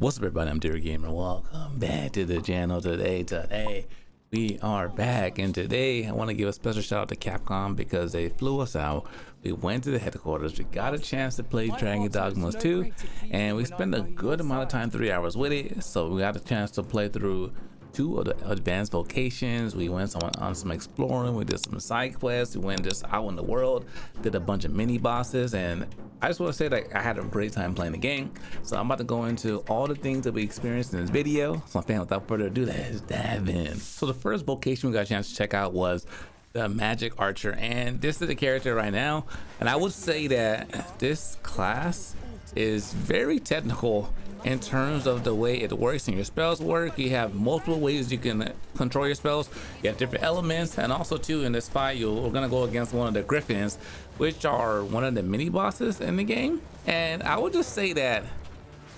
What's up, everybody? I'm Dear Gamer. Welcome back to the channel today. We are back, and today I want to give a special shout out to Capcom because they flew us out. We went to the headquarters. We got a chance to play Dragon Dogma 2, and we spent a good amount of time, 3 hours with it. So we got a chance to play through 2 of the advanced vocations. We went on some exploring. We did some side quests. We went just out in the world, did a bunch of mini bosses, and I just want to say that I had a great time playing the game. So I'm about to go into all the things that we experienced in this video. So without further ado, let's dive in. So the first vocation we got a chance to check out was the Magick Archer, and this is the character right now. And I would say that this class is very technical in terms of the way it works and your spells work. You have multiple ways you can control your spells. You have different elements, and also too in this fight we're gonna go against one of the griffins, which are one of the mini bosses in the game. And I would just say that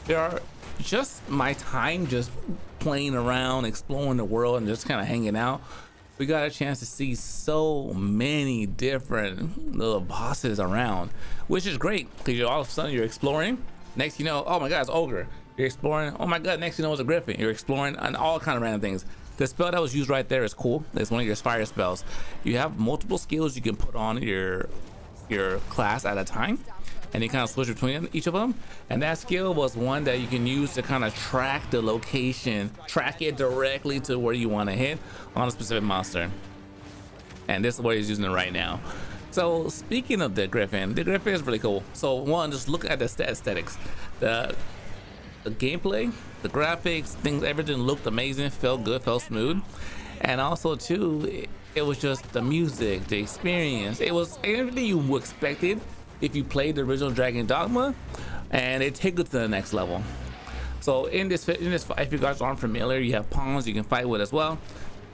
there are just my time just playing around, exploring the world, and just kind of hanging out. We got a chance to see so many different little bosses around, which is great because all of a sudden you're exploring. Next you know, oh my god, it's ogre. You're exploring. Oh my god, next you know it's a griffin. You're exploring and all kind of random things. The spell that was used right there is cool. It's one of your fire spells. You have multiple skills you can put on your class at a time, and you kind of switch between each of them. And that skill was one that you can use to kind of track the location, track it directly to where you want to hit on a specific monster. And this is what he's using it right now. So speaking of the griffin is really cool. So one, just look at the aesthetics, the gameplay, the graphics, things, everything looked amazing, felt good, felt smooth. And also too, it was just the music, the experience. It was everything you expected if you played the original Dragon Dogma, and it takes it to the next level. So in this fight, if you guys aren't familiar, you have pawns you can fight with as well.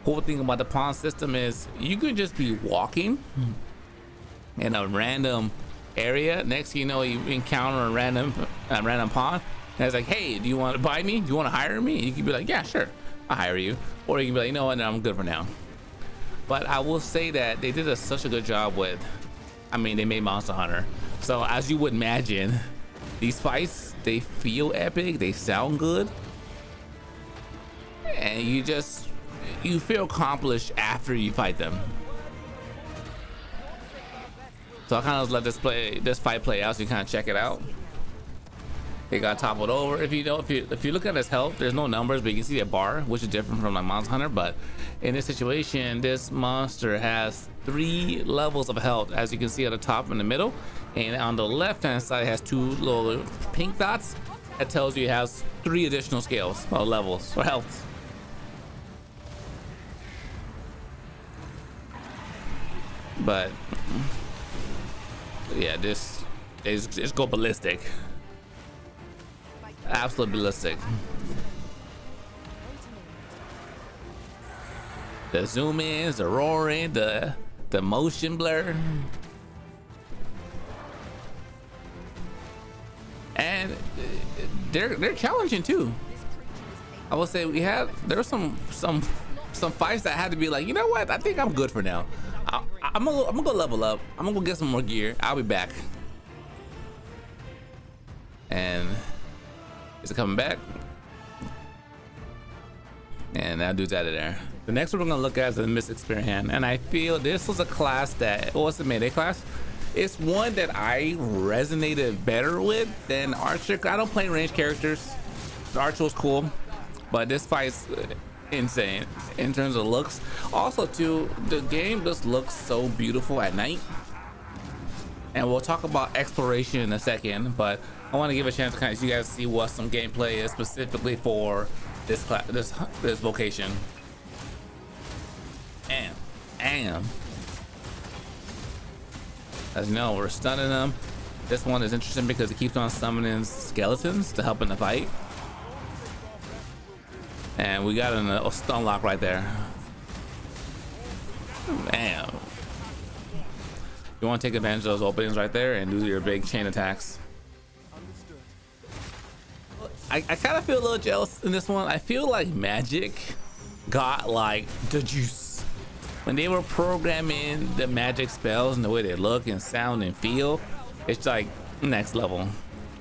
Cool thing about the pawn system is you could just be walking in a random area. Next thing you know, you encounter a random pawn, and it's like, hey, do you want to buy me? Do you want to hire me? And you can be like, yeah, sure, I'll hire you. Or you can be like, you know what, no, I'm good for now. But I will say that they did such a good job with, I mean, they made Monster Hunter. So as you would imagine, these fights, they feel epic, they sound good, and you feel accomplished after you fight them. So I kind of let this fight play out so you kind of check it out. He got toppled over. If you look at his health, there's no numbers, but you can see a bar, which is different from like Monster Hunter. But in this situation, this monster has 3 levels of health, as you can see at the top and the middle, and on the left hand side it has 2 little pink dots that tells you it has 3 additional scales or levels or health. But yeah, this is just go ballistic, absolute ballistic. The zoom ins, the roaring, the motion blur, and they're challenging too. I will say there were some fights that had to be like, you know what, I think I'm good for now. I'm gonna go level up. I'm gonna go get some more gear. I'll be back. And is it coming back? And that dude's out of there. The next one we're gonna look at is the Mystic Spearhand, and I feel this was a class that, what's the melee class? It's one that I resonated better with than Archer. I don't play ranged characters. The Archer was cool, but this fight's insane in terms of looks. Also too, the game just looks so beautiful at night, and we'll talk about exploration in a second, but I want to give a chance to kind of you guys see what some gameplay is specifically for this class, this vocation. And as you know, we're stunning them. This one is interesting because it keeps on summoning skeletons to help in the fight. And we got a stun lock right there. Bam. You want to take advantage of those openings right there and do your big chain attacks. I kind of feel a little jealous in this one. I feel like Magick got like the juice when they were programming the magic spells and the way they look and sound and feel. It's like next level.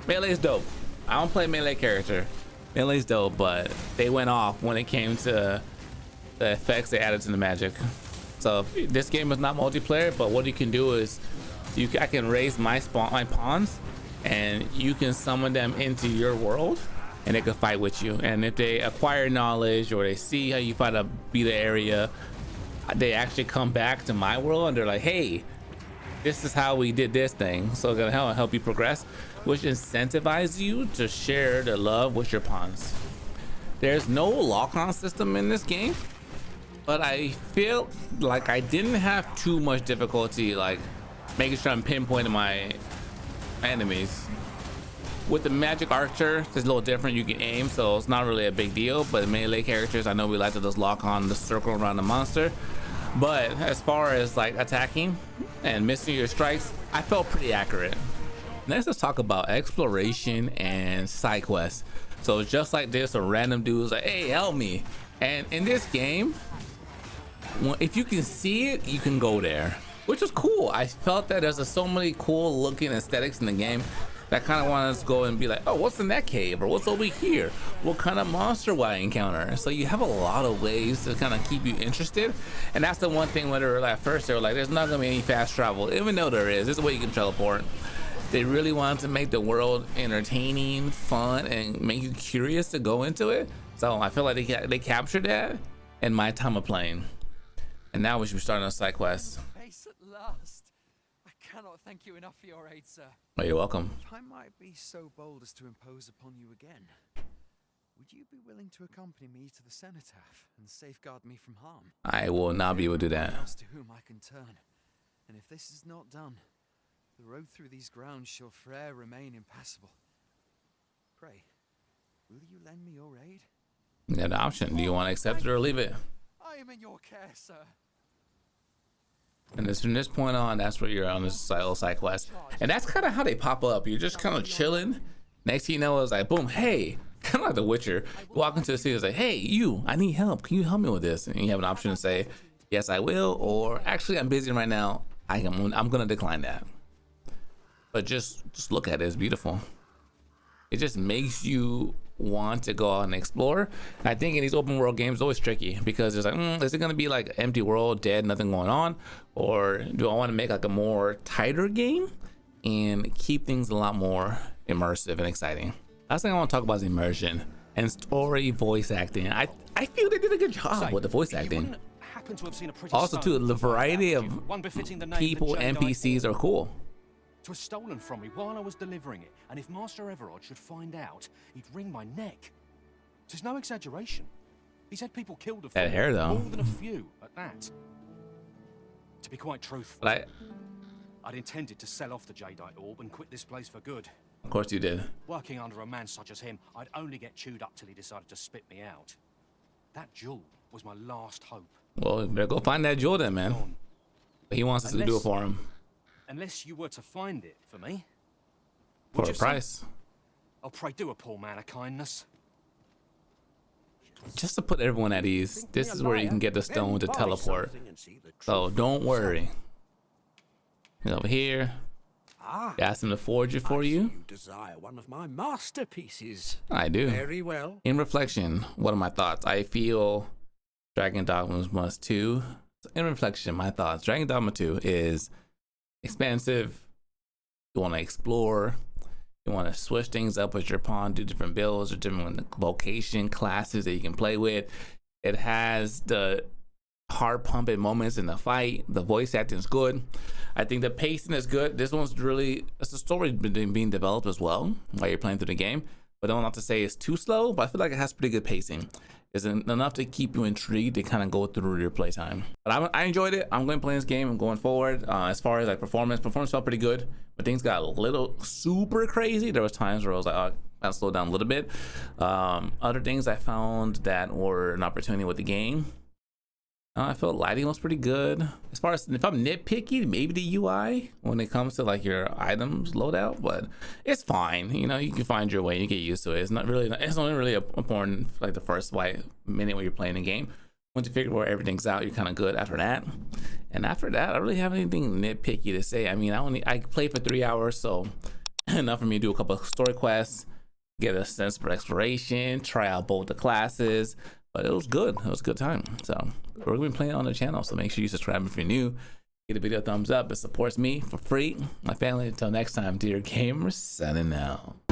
Melee is dope. I don't play melee character, Melee's dope, but they went off when it came to the effects they added to the Magick. So this game is not multiplayer, but what you can do is I can raise my pawns, and you can summon them into your world, and they can fight with you. And if they acquire knowledge or they see how you fight a beat the area, they actually come back to my world and they're like, hey, this is how we did this thing. So it's gonna help you progress, which incentivizes you to share the love with your pawns. There's no lock-on system in this game, but I feel like I didn't have too much difficulty like making sure I'm pinpointing my enemies. With the Magick Archer, it's a little different. You can aim, so it's not really a big deal. But melee characters, I know we like to just lock on the circle around the monster. But as far as like attacking and missing your strikes, I felt pretty accurate. Next, let's talk about exploration and side quests. So just like this, a random dude's like, hey, help me. And in this game, if you can see it, you can go there, which is cool. I felt that there's so many cool looking aesthetics in the game that kind of want us to go and be like, oh, what's in that cave, or what's over here, what kind of monster will I encounter? So you have a lot of ways to kind of keep you interested. And that's the one thing, whether at first they were like, there's not gonna be any fast travel, even though there is. There's a way you can teleport. They really wanted to make the world entertaining, fun, and make you curious to go into it. So I feel like they captured that in my time of playing. And now we should be starting a side quest. Face at last. I cannot thank you enough for your aid, sir. Oh, you're welcome. If I might be so bold as to impose upon you again, would you be willing to accompany me to the cenotaph and safeguard me from harm? I will not be able to do that. Else to whom I can turn. And if this is not done, the road through these grounds shall forever remain impassable. Pray, will you lend me your aid? You got an option. Do you want to accept it or leave it? I am in your care, sir. And from this point on, that's where you're on this side quest. And that's kind of how they pop up. You're just kind of chilling. Next thing you know, it's like, boom, hey, kind of like The Witcher. You walk into the city, it's like, hey, you, I need help. Can you help me with this? And you have an option to say, yes, I will. Or actually, I'm busy right now. I'm going to decline that. But just look at it. It's beautiful. It just makes you want to go out and explore. I think in these open world games, it's always tricky because it's like, is it going to be like empty world, dead, nothing going on? Or do I want to make like a more tighter game and keep things a lot more immersive and exciting? Last thing I want to talk about is immersion and story voice acting. I feel they did a good job with the voice acting. Also too, the variety of people, NPCs are cool. 'Twas stolen from me while I was delivering it, and if Master Everard should find out, he'd wring my neck. 'Tis no exaggeration. He said people killed a that hair though. More than a few at that. To be quite truthful, But I'd intended to sell off the Jadeite orb and quit this place for good. of course you did. Working under a man such as him, I'd only get chewed up till he decided to spit me out. That jewel was my last hope. Well, you better go find that jewel then, man. He wants us to do it for him. Unless you were to find it for me. For a price. I'll pray do a poor man a kindness. Just to put everyone at ease, this is where you can get the stone to teleport. So don't worry. He's over here. Ask him to forge it for you. You desire one of my masterpieces. I do. Very well. In reflection, what are my thoughts? I feel Dragon Dogma Must 2. In reflection, my thoughts. Dragon Dogma 2 is expansive. You want to explore. You want to switch things up with your pawn, do different builds or different vocation classes that you can play with. It has the heart pumping moments in the fight. The voice acting is good. I think the pacing is good. This one's really, it's a story being developed as well while you're playing through the game. But I don't have to say it's too slow, but I feel like it has pretty good pacing. It's enough to keep you intrigued to kind of go through your playtime. But I enjoyed it. I'm going to play this game. I'm going forward. As far as like performance felt pretty good. But things got a little super crazy. There was times where I was like, oh, I gotta slow down a little bit. Other things I found that were an opportunity with the game. I felt lighting was pretty good. As far as if I'm nitpicky, maybe the UI when it comes to like your items loadout, but it's fine. You know, you can find your way. You get used to it. It's not really. It's only really important like the first minute when you're playing the game. Once you figure where everything's out, you're kind of good after that. And after that, I don't really have anything nitpicky to say. I mean, I played for 3 hours, so enough for me to do a couple of story quests. get a sense for exploration, try out both the classes. But it was good. It was a good time. So we're gonna be playing on the channel. So make sure you subscribe if you're new. Give the video a thumbs up. It supports me for free, my family. Until next time, dear gamers, signing out.